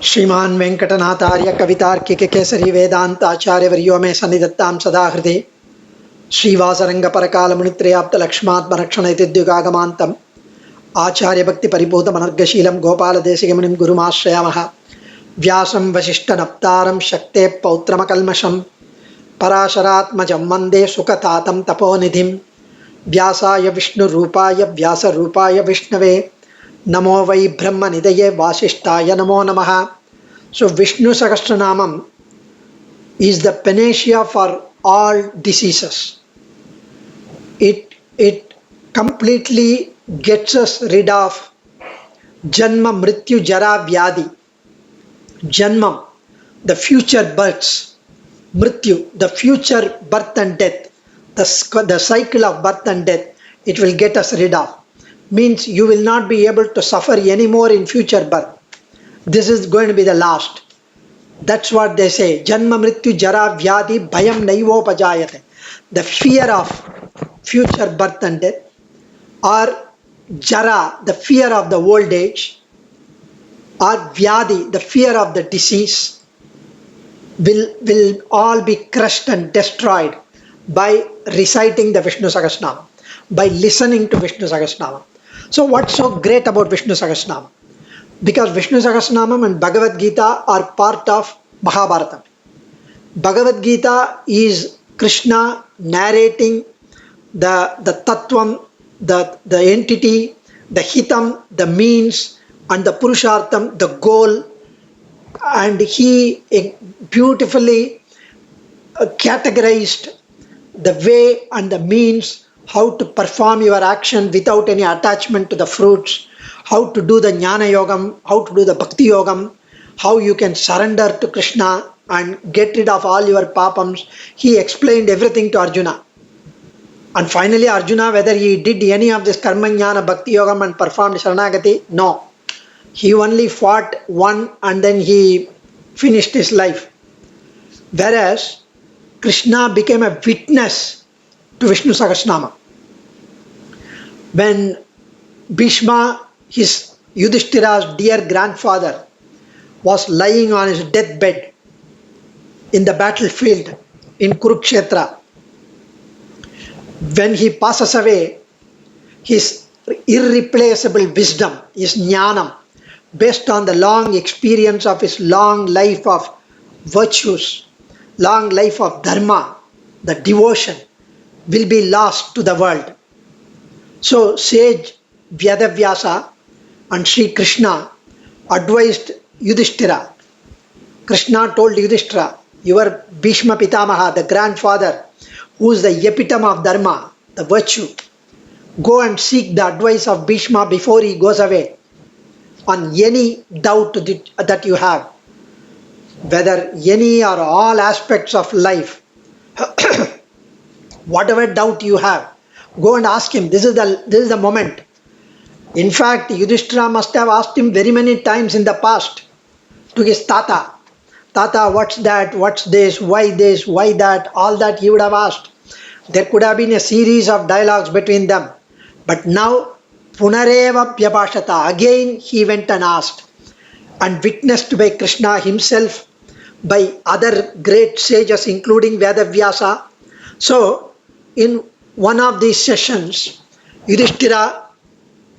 श्रीमान वेंकटनाथार्य कवितार्किक केसरी वेदांत आचार्य वर्यो में सन्निधत्तां सदा हृदि श्रीवासरंग परकाल मुनित्रयाप्त लक्ष्मात्मरक्षण इत्युगागमान्तम् आचार्य भक्ति परिपूत मनर्गशीलं गोपाल देशिक मुनिं गुरुमाश्रयामः व्यासं वसिष्ठनप्तारं शक्ते पौत्रमकल्मषं पराशरात्मजं वन्दे सुखतातं तपोनिधिं व्यासाय विष्णुरूपाय व्यासरूपाय विष्णवे नमो वै ब्रह्मनिधये वासिष्ठाय नमो नमः. So Vishnu Sahasranamam is the panacea for all diseases. It completely gets us rid of Janma, Mrityu, Jara, Vyadi. Janmam, the future births. Mrityu, the future birth and death. The cycle of birth and death. It will get us rid of. Means you will not be able to suffer anymore in future birth. This is going to be the last. That's what they say. Janma, Mrityu, Jara, Vyadi, Bhayam Naivopajayate. The fear of future birth and death, or Jara, the fear of the old age, or Vyadi, the fear of the disease, will all be crushed and destroyed by reciting the Vishnu Sahasranamam, by listening to Vishnu Sahasranamam. So what's so great about Vishnu Sahasranamam? Because Vishnu Sahasranamam and Bhagavad Gita are part of Mahabharata. Bhagavad Gita is Krishna narrating the Tattvam, the entity, the Hitam, the means, and the Purushartham, the goal. And he beautifully categorized the way and the means, how to perform your action without any attachment to the fruits, how to do the Jnana Yogam, how to do the Bhakti Yogam, how you can surrender to Krishna and get rid of all your papams. He explained everything to Arjuna. And finally Arjuna, whether he did any of this Karma Jnana, Bhakti Yogam and performed Sharanagati, no. He only fought one and then he finished his life. Whereas Krishna became a witness to Vishnu Sahasranamam. When Bhishma, his Yudhishthira's dear grandfather, was lying on his deathbed in the battlefield in Kurukshetra, when he passes away, his irreplaceable wisdom, his jnanam, based on the long experience of his long life of virtues, long life of dharma, the devotion, will be lost to the world. So sage Vyadavyasa and Sri Krishna advised Yudhishthira. Krishna told Yudhishthira, your Bhishma Pitamaha, the grandfather, who is the epitome of dharma, the virtue, go and seek the advice of Bhishma before he goes away on any doubt that you have, whether any or all aspects of life. Whatever doubt you have, go and ask him. This is the moment. In fact, Yudhishthira must have asked him very many times in the past to his Tata. Tata, what's that? What's this? Why that? All that he would have asked. There could have been a series of dialogues between them. But now, Punareva Vyabhashata, again he went and asked, and witnessed by Krishna himself, by other great sages including Vedavyasa. So, in one of these sessions, Yudhishthira,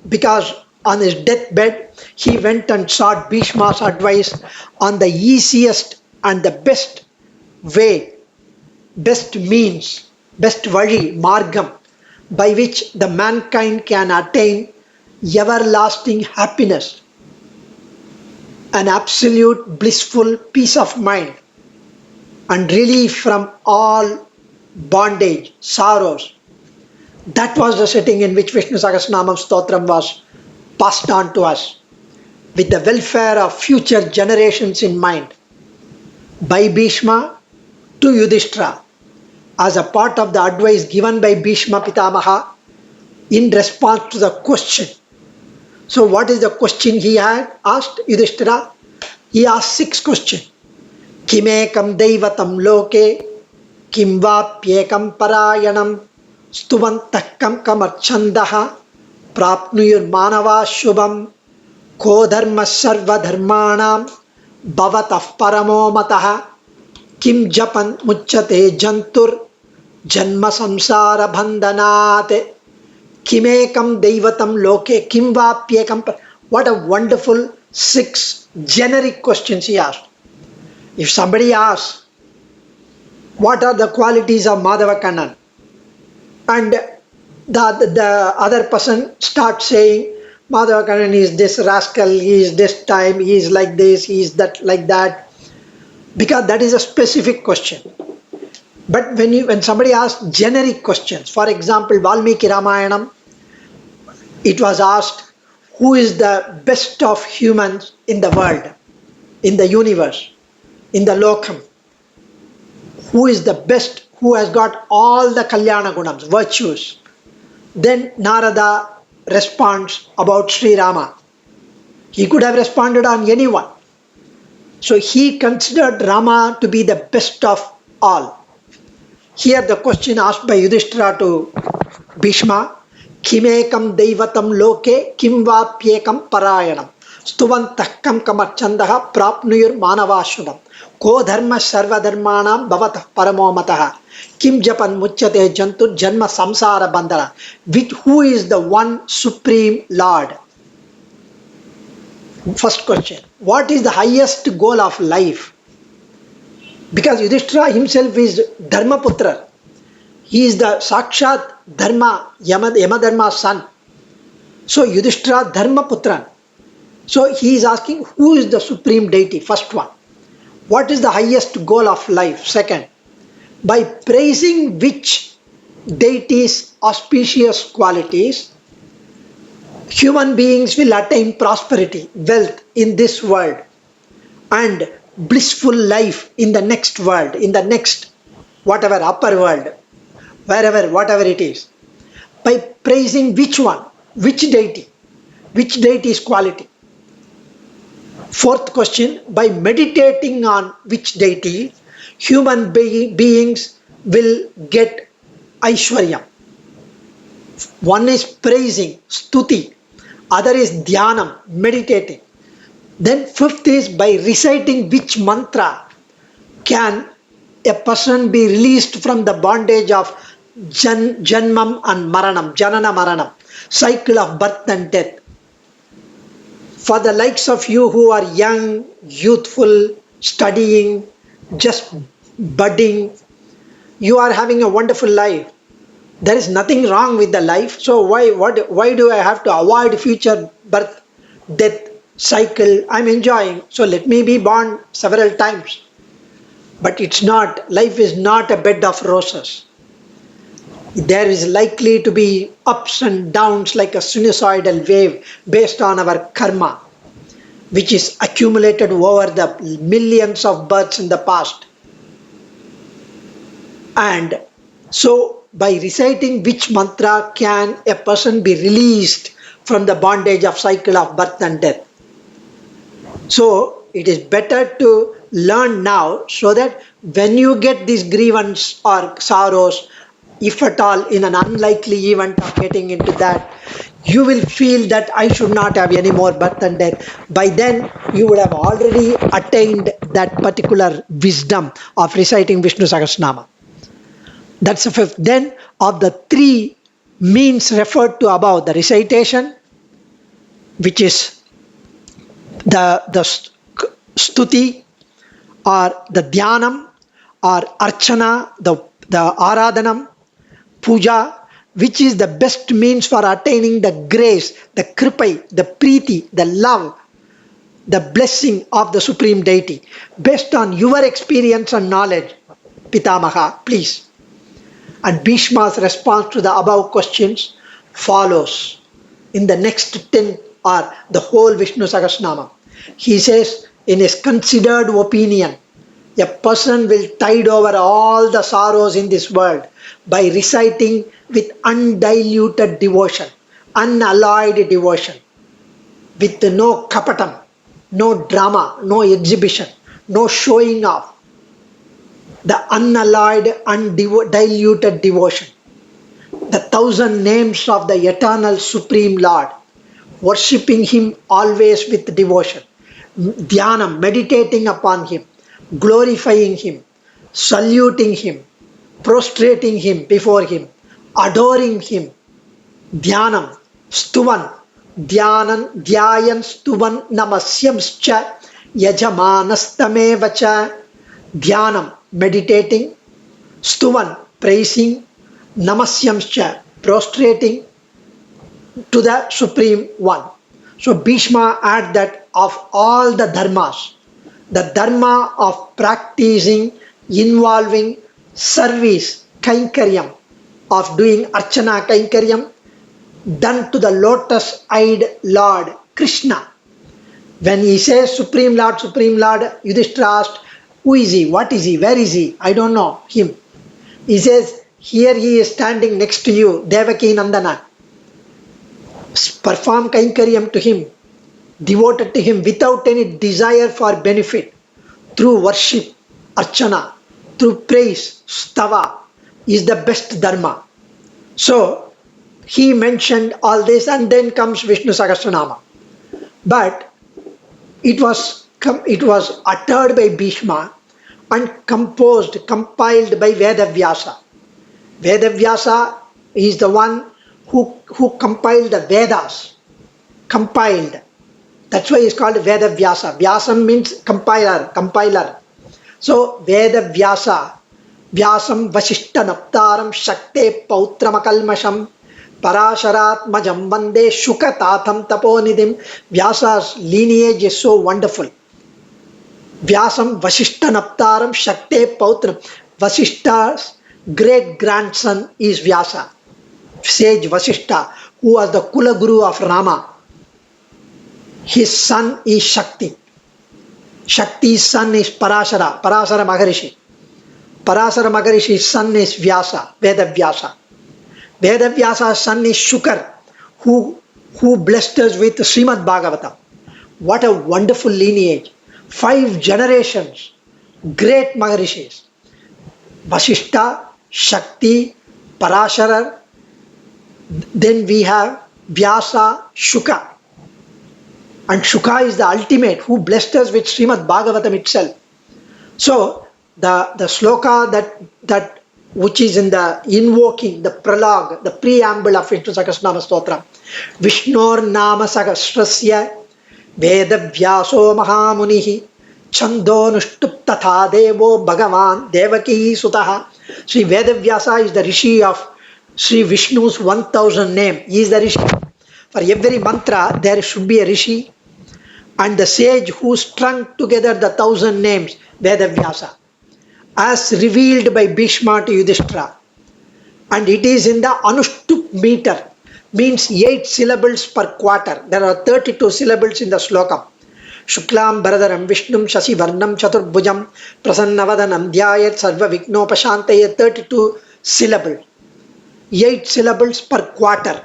because on his deathbed, he went and sought Bhishma's advice on the easiest and the best way, best means, best vali, margam, by which the mankind can attain everlasting happiness, an absolute blissful peace of mind, and relief from all bondage, sorrows. That was the setting in which Vishnu Sahasranamam Stotram was passed on to us, with the welfare of future generations in mind, by Bhishma to Yudhishthira, as a part of the advice given by Bhishma Pitamaha in response to the question. So what is the question he had asked Yudhishthira? He asked 6 questions. Kimekam Daivatam Loke, Kim Vapyekam Parayanam, Stuvantakam Kamarchandaha, Prapnuyur Manava Shubham, Ko Dharma Sarva Dharmanam, Bhavatah paramo mataha kim japan muchyate jantur janma samsara bandhanat kimekam deivatam loke kim vapyekam. What a wonderful 6 generic questions he asked. If somebody asks, what are the qualities of Madhavakkannan? And the other person starts saying, Madhavakkannan is this rascal, he is this time, he is like this, he is that like that. Because that is a specific question. But when somebody asks generic questions, for example, Valmiki Ramayanam, it was asked, who is the best of humans in the world, in the universe, in the lokam? Who is the best, who has got all the Kalyana Gunams, virtues? Then Narada responds about Sri Rama. He could have responded on anyone. So he considered Rama to be the best of all. Here the question asked by Yudhishthira to Bhishma, Kimekam Deivatam Loke Kim Vapyekam Parayanam Stuvantah Kam Kamarchandaha Prapnuyur Manavashudam Ko Dharma Sarva Dharmanam Bhavatah Paramo Mataha Kim Japan Muchyate Jantur Janma Samsara Bandhana. Who is the one supreme Lord? First question. What is the highest goal of life? Because Yudhishthira himself is Dharmaputra. He is the Sakshat Dharma, Yamadharma's son. So Yudhishthira Dharmaputran. So he is asking, who is the supreme deity? First one. What is the highest goal of life? Second. By praising which deity's auspicious qualities, human beings will attain prosperity, wealth in this world, and blissful life in the next world, in the next whatever upper world, wherever, whatever it is. By praising which one, which deity's quality. Fourth question, by meditating on which deity, human beings will get Aishwaryam. One is praising, stuti. Other is dhyanam, meditating. Then fifth is by reciting which mantra can a person be released from the bondage of janmam and maranam, janana maranam, cycle of birth and death. For the likes of you who are young, youthful, studying, just budding, you are having a wonderful life. There is nothing wrong with the life. So why do I have to avoid future birth, death, cycle? I'm enjoying. So let me be born several times. But it's not. Life is not a bed of roses. There is likely to be ups and downs like a sinusoidal wave based on our karma, which is accumulated over the millions of births in the past. And so by reciting which mantra can a person be released from the bondage of cycle of birth and death. So it is better to learn now so that when you get these grievance or sorrows, if at all in an unlikely event of getting into that, you will feel that I should not have any more birth and death. By then you would have already attained that particular wisdom of reciting Vishnu Sahasranamam. That's the fifth. Then of the three means referred to above, the recitation, which is the stuti or the dhyanam or archana, the aradhanam, puja, which is the best means for attaining the grace, the kripai, the preeti, the love, the blessing of the supreme deity. Based on your experience and knowledge, Pitamaha, please. And Bhishma's response to the above questions follows in the next 10 or the whole Vishnu Sahasranamam. He says, in his considered opinion, a person will tide over all the sorrows in this world by reciting with undiluted devotion, unalloyed devotion, with no kapatam, no drama, no exhibition, no showing off. The unalloyed, undiluted devotion. The 1,000 names of the eternal Supreme Lord, worshipping Him always with devotion. Dhyanam, meditating upon him, glorifying him, saluting him, prostrating him before him, adoring him. Dhyanam, stuvan, dhyayan stuvan namasyamscha yajamanastamevacha. Dhyanam, meditating, stuvan, praising, namasyamscha, prostrating to the Supreme One. So Bhishma had that of all the dharmas, the dharma of practicing, involving service, kainkaryam, of doing archana kainkaryam, done to the lotus-eyed Lord Krishna. When he says Supreme Lord, Yudhishthira asked, who is he? What is he? Where is he? I don't know him. He says, here he is standing next to you, Devaki Nandana. Perform kainkaryam to him, devoted to him without any desire for benefit, through worship, archana, through praise, stava, is the best dharma. So he mentioned all this, and then comes Vishnu Sahasranamam. But it was uttered by Bhishma and compiled by Vedavyasa. Vedavyasa is the one who compiled the Vedas. Compiled. That's why it's called Vedavyasa. Vyasam means compiler. So Vedavyasa, Vyasam Vasishta Naptaram Shakte Pautramakalmasham Parasharatmajam Vande Shukatatham Taponidhim. Vyasa's lineage is so wonderful. Vyasam Vasishta Naptaram Shakte Pautram. Vasishta's great grandson is Vyasa, sage Vasishta, who was the Kula Guru of Rama. His son is Shakti. Shakti's son is Parasara Maharishi. Parasara Maharishi's son is Vyasa, Vedavyasa. Vedavyasa's son is Shukar, who blessed us with Srimad Bhagavatam. What a wonderful lineage. 5 generations, great Maharishis. Vasishta, Shakti, Parashara, then we have Vyasa, Shuka. And Shuka is the ultimate, who blessed us with Srimad Bhagavatam itself. So the sloka that which is in the invoking, the prologue, the preamble of Vishnu Sahasranama Stotra. Vishnor Nama Sahasrasya Vedavyaso Mahamunihi Chando Nushtup Tatha Devo Bhagavan Devaki Sutaha. Sri Vedavyasa is the Rishi of Sri Vishnu's 1000 name. He is the Rishi. For every mantra there should be a Rishi, and the sage who strung together the 1000 names, Vedavyasa, as revealed by Bhishma to Yudhishthira. And it is in the Anushtup meter, means 8 syllables per quarter. There are 32 syllables in the slokam. Shuklam Bharadaram Vishnum Shasi Varnam Chaturbhujam Prasannavadanam Dhyayat Sarva Vignopashantaya. 32 syllables. 8 syllables per quarter.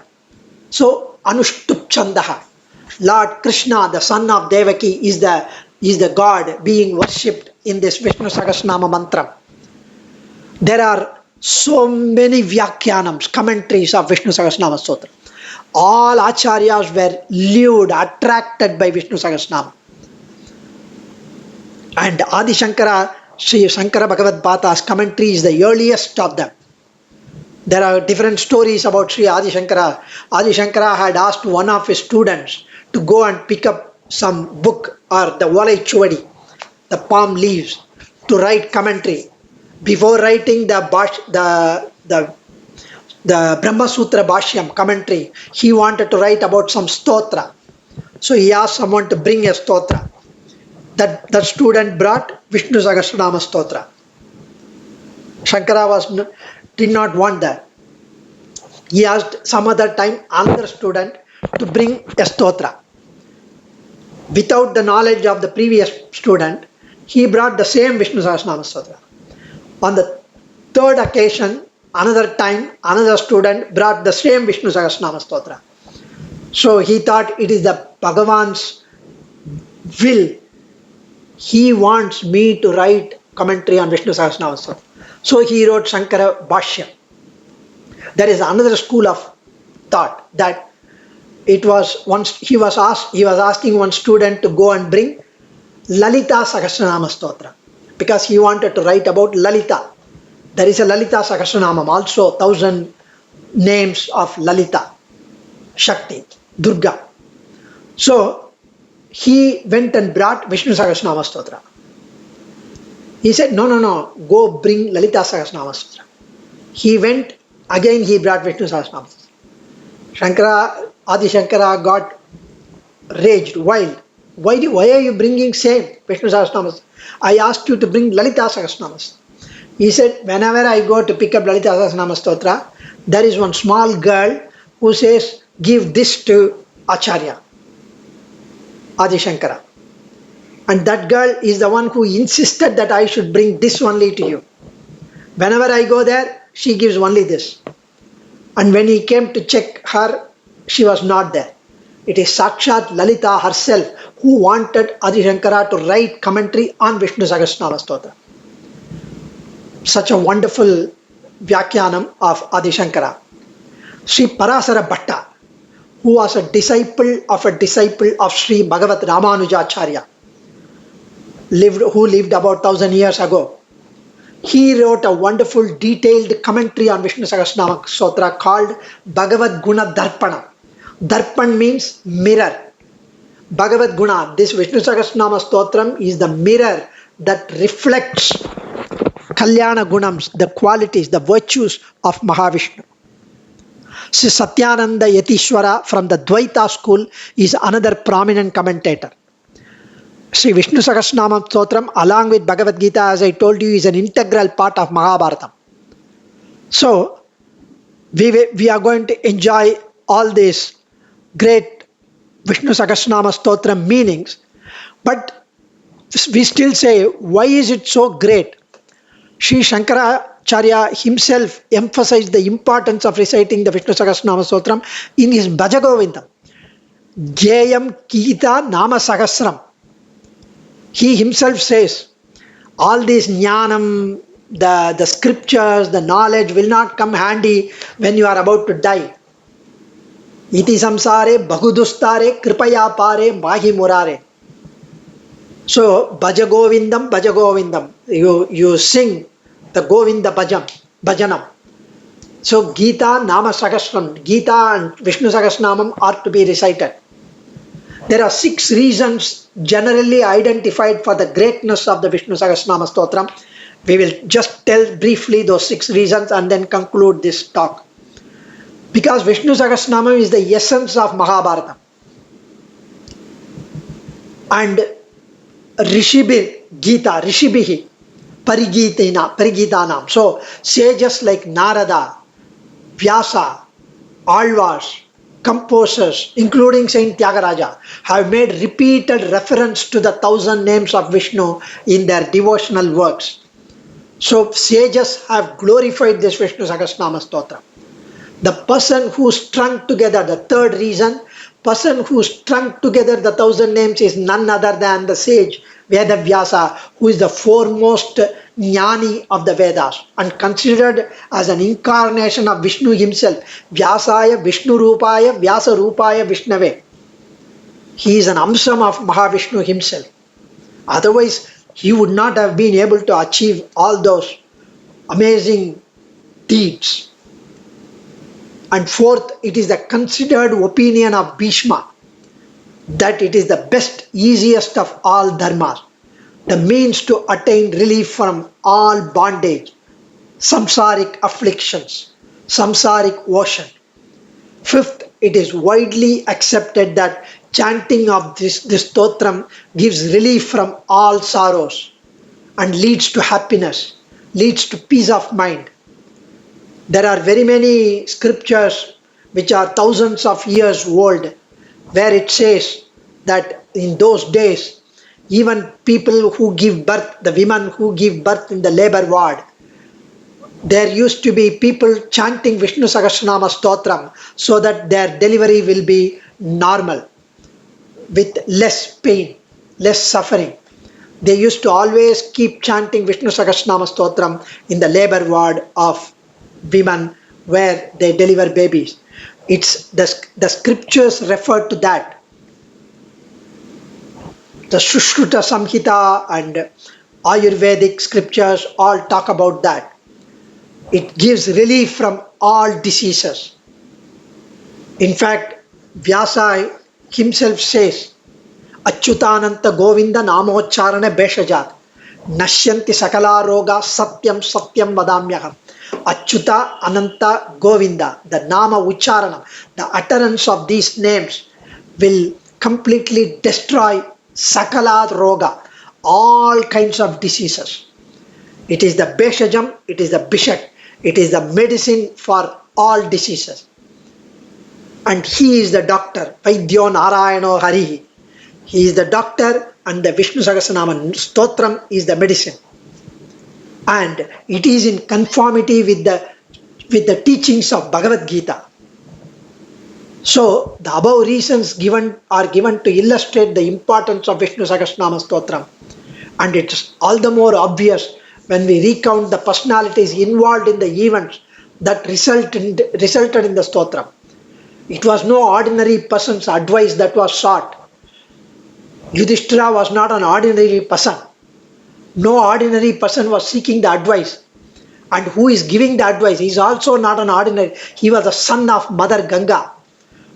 So Anushtup Chandaha. Lord Krishna, the son of Devaki, is the God being worshipped in this Vishnu Sahasranama mantra. There are so many Vyakhyanams, commentaries of Vishnu Sahasranama Stotra. All Acharyas were lured, attracted by Vishnu Sahasranama. And Adi Shankara, Sri Shankara Bhagavad Bhata's commentary is the earliest of them. There are different stories about Sri Adi Shankara. Adi Shankara had asked one of his students to go and pick up some book or the Valai Chuvadi, the palm leaves, to write commentary. Before writing the Brahma Sutra Bhashyam commentary, he wanted to write about some stotra. So he asked someone to bring a stotra. That student brought Vishnu Sahasranama Stotra. Shankara did not want that. He asked some other time another student to bring a stotra. Without the knowledge of the previous student, he brought the same Vishnu Sahasranama Stotra. On the third occasion, another student brought the same Vishnu Sahasranama Stotra. So he thought it is the Bhagavan's will. He wants me to write commentary on Vishnu Sahasranama Stotra. So he wrote Shankara Bhashya. There is another school of thought that it was once he was asking one student to go and bring Lalita Sahasranama Stotra, because he wanted to write about Lalita. There is a Lalita Sahasranamam, also 1,000 names of Lalita, Shakti, Durga. So he went and brought Vishnu Sahasranama Stotra. He said, no, no, no, go bring Lalita Sahasranama Stotra. He went, again he brought Vishnu Sahasranama Stotra. Adi Shankara got raged, wild. Why are you bringing same Vishnu Sahasranama? I asked you to bring Lalita Sahasranama. He said, whenever I go to pick up Lalita Sahasranama Stotra, there is one small girl who says, give this to Acharya, Adi Shankara. And that girl is the one who insisted that I should bring this only to you. Whenever I go there, she gives only this. And when he came to check her, she was not there. It is Sakshat Lalita herself who wanted Adi Shankara to write commentary on Vishnu Sahasranama Stotra. Such a wonderful Vyakhyanam of Adi Shankara. Sri Parasara Bhatta, who was a disciple of Sri Bhagavat Ramanujacharya, who lived about 1,000 years ago. He wrote a wonderful detailed commentary on Vishnu Sahasranama Stotra called Bhagavad Guna Darpana. Darpan means mirror. Bhagavad Guna, this Vishnu Sahasranama Stotram is the mirror that reflects Kalyana Gunams, the qualities, the virtues of Mahavishnu. Sri Satyananda Yatishwara from the Dvaita school is another prominent commentator. Sri Vishnu Sahasranama Stotram, along with Bhagavad Gita, as I told you, is an integral part of Mahabharata. So, we are going to enjoy all these great Vishnu Sahasranama Stotram meanings, but we still say, why is it so great? Sri Shankaracharya himself emphasized the importance of reciting the Vishnu Sahasranama Stotram in his Bhajagovindam. Jayam Kita Nama Sahasram. He himself says, all this jnanam, the scriptures, the knowledge will not come handy when you are about to die. Iti samsare bahudustare kripaya pare mahi murare. So, Bhajagovindam, you sing the Govinda Bhajanam. So, Gita, Nama Sahasram, Gita and Vishnu Sahasranamam are to be recited. There are 6 reasons generally identified for the greatness of the Vishnu Sahasranama Stotram. We will just tell briefly those 6 reasons and then conclude this talk. Because Vishnu Sahasranamam is the essence of Mahabharata. And Rishibihi, Parigitanam. So, sages like Narada, Vyasa, Alvars, composers, including Saint Tyagaraja, have made repeated reference to the 1,000 names of Vishnu in their devotional works. So, sages have glorified this Vishnu Sahasranama Stotra. The person who strung together, the third reason, person who strung together the 1,000 names is none other than the sage Vedavyasa, who is the foremost jnani of the Vedas and considered as an incarnation of Vishnu himself. Vyasaya Vishnu Rupaya Vyasa Rupaya Vishnave. He is an amsam of Mahavishnu himself. Otherwise, he would not have been able to achieve all those amazing deeds. And fourth, it is the considered opinion of Bhishma that it is the best, easiest of all dharmas, the means to attain relief from all bondage, samsaric afflictions, samsaric ocean. Fifth, it is widely accepted that chanting of this stotram gives relief from all sorrows and leads to happiness, leads to peace of mind. There are very many scriptures which are thousands of years old, where it says that in those days, even people who give birth, the women who give birth in the labor ward, there used to be people chanting Vishnu Sahasranama Stotram so that their delivery will be normal, with less pain, less suffering. They used to always keep chanting Vishnu Sahasranama Stotram in the labor ward of women where they deliver babies. It's the scriptures refer to that. The Sushruta Samhita and Ayurvedic scriptures all talk about that. It gives relief from all diseases. In fact, Vyasa himself says, Achyutananta Govinda Namocharane Beshajat Nashyanti Sakala Roga Satyam Satyam Vadamyaham. Achyuta Ananta Govinda, the Nama Ucharanam, the utterance of these names will completely destroy Sakala Roga, all kinds of diseases. It is the Beshajam, it is the Bishak, it is the medicine for all diseases. And he is the doctor, Vaidyo Narayano Harihi. He is the doctor and the Vishnu Sahasranamam Stotram is the medicine. And it is in conformity with the teachings of Bhagavad Gita. So the above reasons are given to illustrate the importance of Vishnu Sahasranama Stotram. And it's all the more obvious when we recount the personalities involved in the events that resulted in the Stotram. It was no ordinary person's advice that was sought. Yudhishthira was not an ordinary person. No ordinary person was seeking the advice. And who is giving the advice? He is also not an ordinary. He was the son of Mother Ganga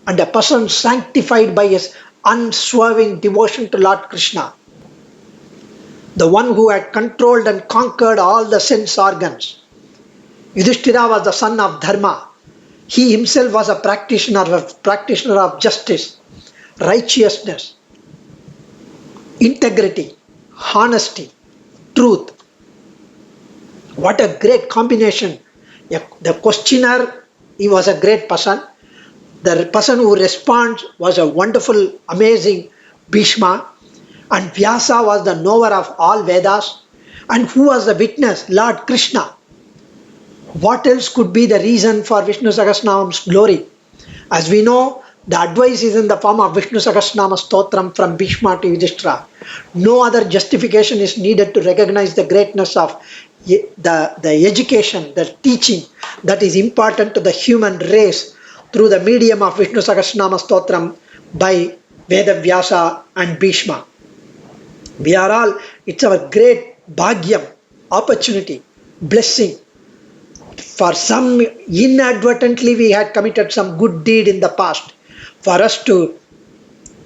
and a person sanctified by his unswerving devotion to Lord Krishna. The one who had controlled and conquered all the sense organs. Yudhishthira was the son of Dharma. He himself was a practitioner of justice, righteousness, integrity, honesty, truth. What a great combination. The questioner, he was a great person. The person who responds was a wonderful, amazing Bhishma. And Vyasa was the knower of all Vedas. And who was the witness? Lord Krishna. What else could be the reason for Vishnu Sahasranam's glory? As we know, the advice is in the form of Vishnu Sahasranama Stotram from Bhishma to Yudhishthira. No other justification is needed to recognize the greatness of the education, the teaching that is important to the human race through the medium of Vishnu Sahasranama Stotram by Veda Vyasa and Bhishma. We are all, it's our great bhagyam, opportunity, blessing. For some, inadvertently we had committed some good deed in the past. For us to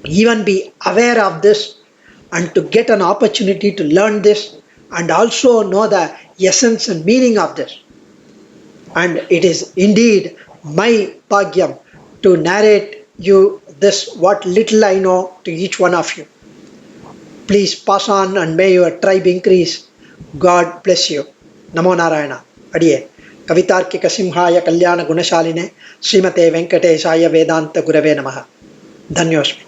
even be aware of this and to get an opportunity to learn this and also know the essence and meaning of this. And it is indeed my bhagyam to narrate you this, what little I know, to each one of you. Please pass on and may your tribe increase. God bless you. Namo Narayana. Adiye. Kavitarkika Simhaya Kalyana Gunashaline Srimate Venkateshaya Vedanta Gurave Namaha. Dhanyosmi.